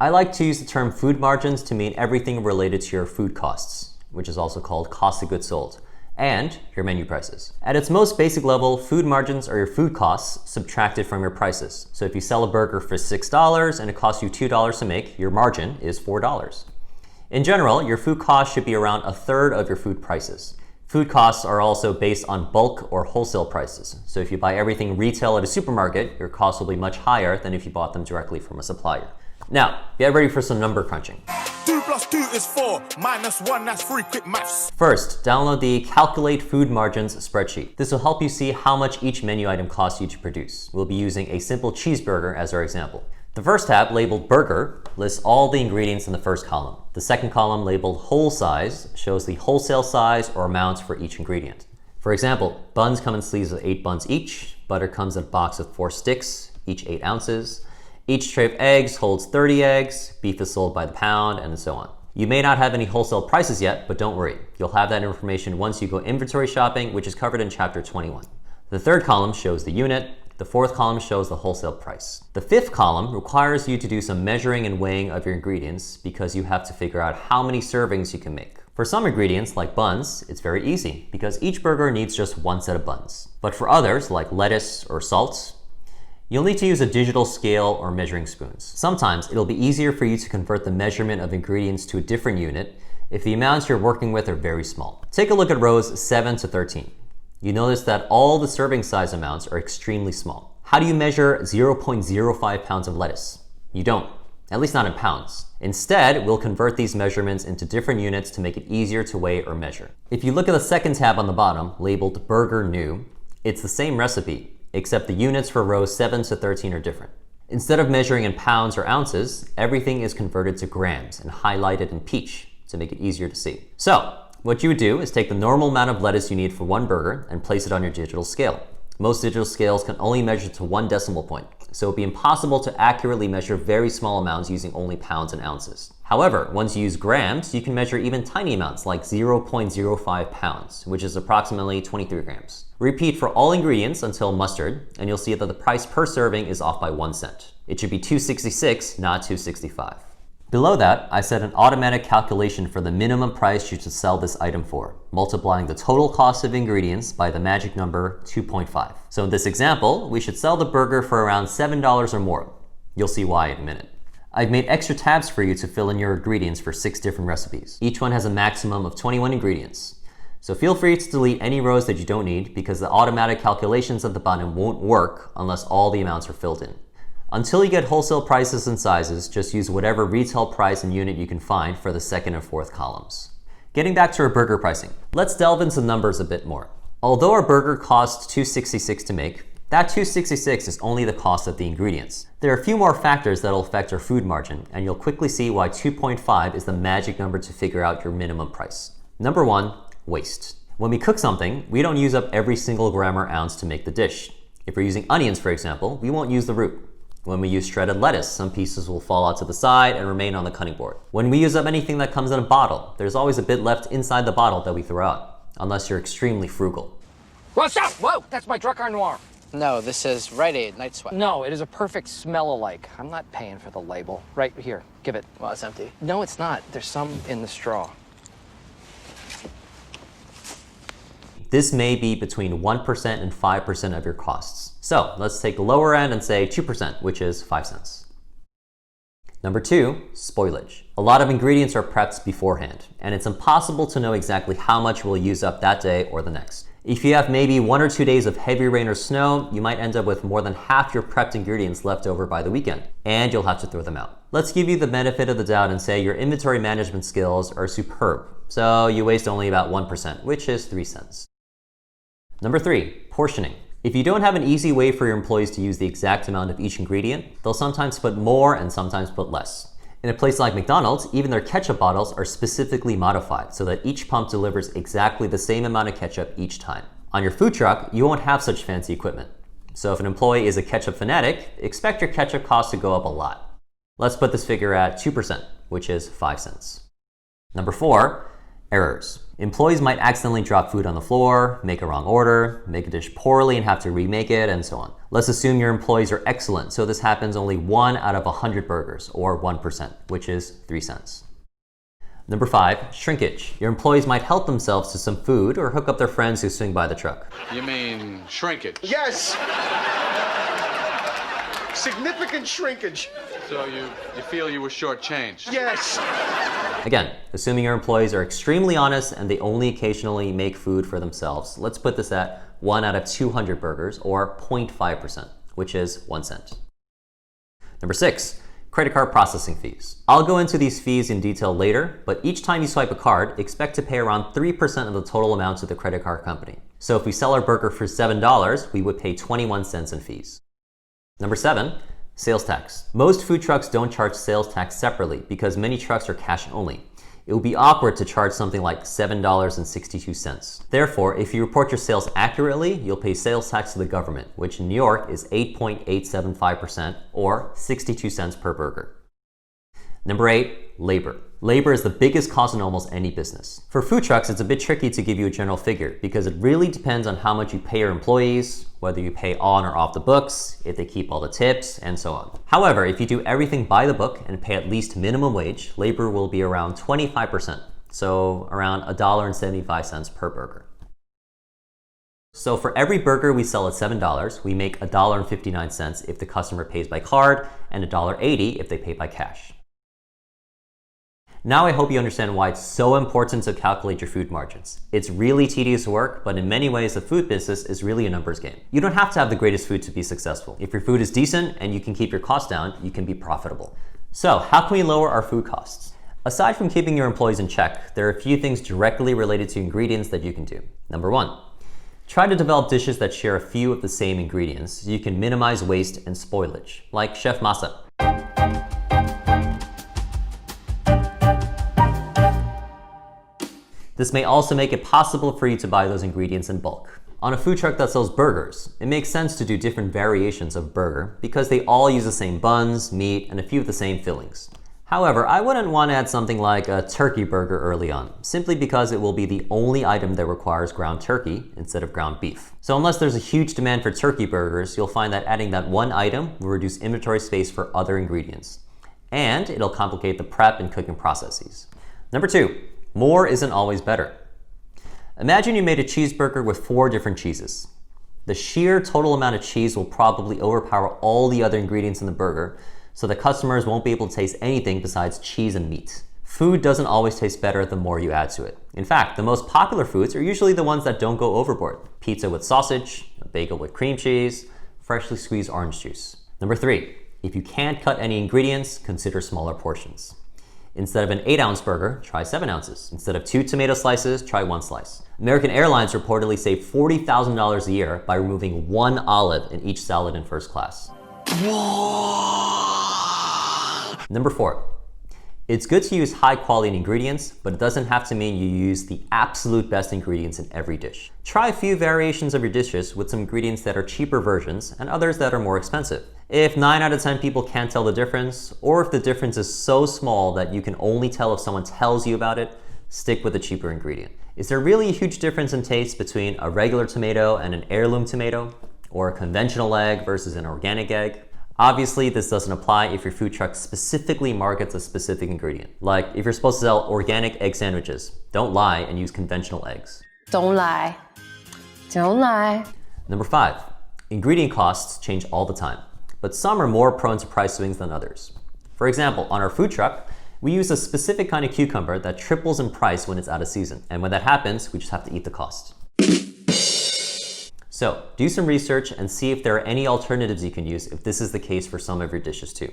I like to use the term food margins to mean everything related to your food costs, which is also called cost of goods sold, and your menu prices. At its most basic level, food margins are your food costs subtracted from your prices. So if you sell a burger for $6 and it costs you $2 to make, your margin is $4. In general, your food costs should be around a third of your food prices. Food costs are also based on bulk or wholesale prices. So if you buy everything retail at a supermarket, your costs will be much higher than if you bought them directly from a supplier. Now, get ready for some number crunching. 2 + 2 is 4, -1, that's 3, quick maths. First, download the Calculate Food Margins spreadsheet. This will help you see how much each menu item costs you to produce. We'll be using a simple cheeseburger as our example. The first tab, labeled Burger, lists all the ingredients in the first column. The second column, labeled Whole Size, shows the wholesale size or amounts for each ingredient. For example, buns come in sleeves of 8 buns each, butter comes in a box of 4 sticks, each 8 ounces. Each tray of eggs holds 30 eggs, beef is sold by the pound, and so on. You may not have any wholesale prices yet, but don't worry. You'll have that information once you go inventory shopping, which is covered in Chapter 21. The third column shows the unit. The fourth column shows the wholesale price. The fifth column requires you to do some measuring and weighing of your ingredients because you have to figure out how many servings you can make. For some ingredients, like buns, it's very easy because each burger needs just one set of buns. But for others, like lettuce or salt, you'll need to use a digital scale or measuring spoons. Sometimes it'll be easier for you to convert the measurement of ingredients to a different unit if the amounts you're working with are very small. Take a look at rows 7 to 13. You notice that all the serving size amounts are extremely small. How do you measure 0.05 pounds of lettuce? You don't, at least not in pounds. Instead, we'll convert these measurements into different units to make it easier to weigh or measure. If you look at the second tab on the bottom, labeled Burger New, it's the same recipe, except the units for rows 7 to 13 are different. Instead of measuring in pounds or ounces, everything is converted to grams and highlighted in peach to make it easier to see. So, what you would do is take the normal amount of lettuce you need for one burger and place it on your digital scale. Most digital scales can only measure to 1 decimal point, so it would be impossible to accurately measure very small amounts using only pounds and ounces. However, once you use grams, you can measure even tiny amounts like 0.05 pounds, which is approximately 23 grams. Repeat for all ingredients until mustard, and you'll see that the price per serving is off by 1 cent. It should be $2.66, not $2.65. Below that, I set an automatic calculation for the minimum price you should sell this item for, multiplying the total cost of ingredients by the magic number 2.5. So in this example, we should sell the burger for around $7 or more. You'll see why in a minute. I've made extra tabs for you to fill in your ingredients for 6 different recipes. Each one has a maximum of 21 ingredients. So feel free to delete any rows that you don't need because the automatic calculations at the bottom won't work unless all the amounts are filled in. Until you get wholesale prices and sizes, just use whatever retail price and unit you can find for the second and fourth columns. Getting back to our burger pricing, let's delve into numbers a bit more. Although our burger costs $2.66 to make, that $2.66 is only the cost of the ingredients. There are a few more factors that will affect our food margin, and you'll quickly see why 2.5 is the magic number to figure out your minimum price. Number 1, waste. When we cook something, we don't use up every single gram or ounce to make the dish. If we're using onions, for example, we won't use the root. When we use shredded lettuce, some pieces will fall out to the side and remain on the cutting board. When we use up anything that comes in a bottle, there's always a bit left inside the bottle that we throw out, unless you're extremely frugal. What's up? Whoa, that's my Drakkar Noir. No, this is Rite Aid Night Sweat. No, it is a perfect smell-alike. I'm not paying for the label. Right here, give it. Well, it's empty. No, it's not. There's some in the straw. This may be between 1% and 5% of your costs. So let's take the lower end and say 2%, which is 5 cents. Number 2, spoilage. A lot of ingredients are prepped beforehand, and it's impossible to know exactly how much we'll use up that day or the next. If you have maybe 1 or 2 days of heavy rain or snow, you might end up with more than half your prepped ingredients left over by the weekend, and you'll have to throw them out. Let's give you the benefit of the doubt and say your inventory management skills are superb, so you waste only about 1%, which is 3 cents. Number 3, portioning. If you don't have an easy way for your employees to use the exact amount of each ingredient, they'll sometimes put more and sometimes put less. In a place like McDonald's, even their ketchup bottles are specifically modified so that each pump delivers exactly the same amount of ketchup each time. On your food truck, you won't have such fancy equipment. So if an employee is a ketchup fanatic, expect your ketchup costs to go up a lot. Let's put this figure at 2%, which is 5 cents. Number 4, Errors. Employees might accidentally drop food on the floor, make a wrong order, make a dish poorly and have to remake it, and so on. Let's assume your employees are excellent, so this happens only 1 out of 100 burgers, or 1%, which is 3 cents. Number 5, shrinkage. Your employees might help themselves to some food or hook up their friends who swing by the truck. You mean shrinkage? Yes! Significant shrinkage. So you feel you were shortchanged? Yes! Again, assuming your employees are extremely honest and they only occasionally make food for themselves, let's put this at 1 out of 200 burgers, or 0.5%, which is 1 cent. Number 6, credit card processing fees. I'll go into these fees in detail later, but each time you swipe a card, expect to pay around 3% of the total amount to the credit card company. So if we sell our burger for $7, we would pay 21 cents in fees. Number 7, sales tax. Most food trucks don't charge sales tax separately because many trucks are cash only. It would be awkward to charge something like $7.62. Therefore, if you report your sales accurately, you'll pay sales tax to the government, which in New York is 8.875%, or 62 cents per burger. Number 8, labor. Labor is the biggest cost in almost any business. For food trucks, it's a bit tricky to give you a general figure because it really depends on how much you pay your employees, whether you pay on or off the books, if they keep all the tips, and so on. However, if you do everything by the book and pay at least minimum wage, labor will be around 25%, so around $1.75 per burger. So for every burger we sell at $7, we make $1.59 if the customer pays by card and $1.80 if they pay by cash. Now I hope you understand why it's so important to calculate your food margins. It's really tedious work, but in many ways the food business is really a numbers game. You don't have to have the greatest food to be successful. If your food is decent and you can keep your costs down, you can be profitable. So how can we lower our food costs? Aside from keeping your employees in check, there are a few things directly related to ingredients that you can do. Number 1, try to develop dishes that share a few of the same ingredients so you can minimize waste and spoilage, like Chef MASA. This may also make it possible for you to buy those ingredients in bulk. On a food truck that sells burgers, it makes sense to do different variations of burger because they all use the same buns, meat, and a few of the same fillings. However, I wouldn't want to add something like a turkey burger early on, simply because it will be the only item that requires ground turkey instead of ground beef. So unless there's a huge demand for turkey burgers, you'll find that adding that one item will reduce inventory space for other ingredients. And it'll complicate the prep and cooking processes. Number 2, more isn't always better. Imagine you made a cheeseburger with 4 different cheeses. The sheer total amount of cheese will probably overpower all the other ingredients in the burger, so that customers won't be able to taste anything besides cheese and meat. Food doesn't always taste better the more you add to it. In fact, the most popular foods are usually the ones that don't go overboard. Pizza with sausage, a bagel with cream cheese, freshly squeezed orange juice. Number 3, if you can't cut any ingredients, consider smaller portions. Instead of an 8-ounce burger, try 7 ounces. Instead of 2 tomato slices, try 1 slice. American Airlines reportedly saved $40,000 a year by removing 1 olive in each salad in first class. Number 4, it's good to use high quality ingredients, but it doesn't have to mean you use the absolute best ingredients in every dish. Try a few variations of your dishes with some ingredients that are cheaper versions and others that are more expensive. If 9 out of 10 people can't tell the difference, or if the difference is so small that you can only tell if someone tells you about it, stick with the cheaper ingredient. Is there really a huge difference in taste between a regular tomato and an heirloom tomato? Or a conventional egg versus an organic egg? Obviously, this doesn't apply if your food truck specifically markets a specific ingredient. Like if you're supposed to sell organic egg sandwiches, don't lie and use conventional eggs. Don't lie. Don't lie. Number 5, ingredient costs change all the time, but some are more prone to price swings than others. For example, on our food truck, we use a specific kind of cucumber that triples in price when it's out of season. And when that happens, we just have to eat the cost. So do some research and see if there are any alternatives you can use if this is the case for some of your dishes too.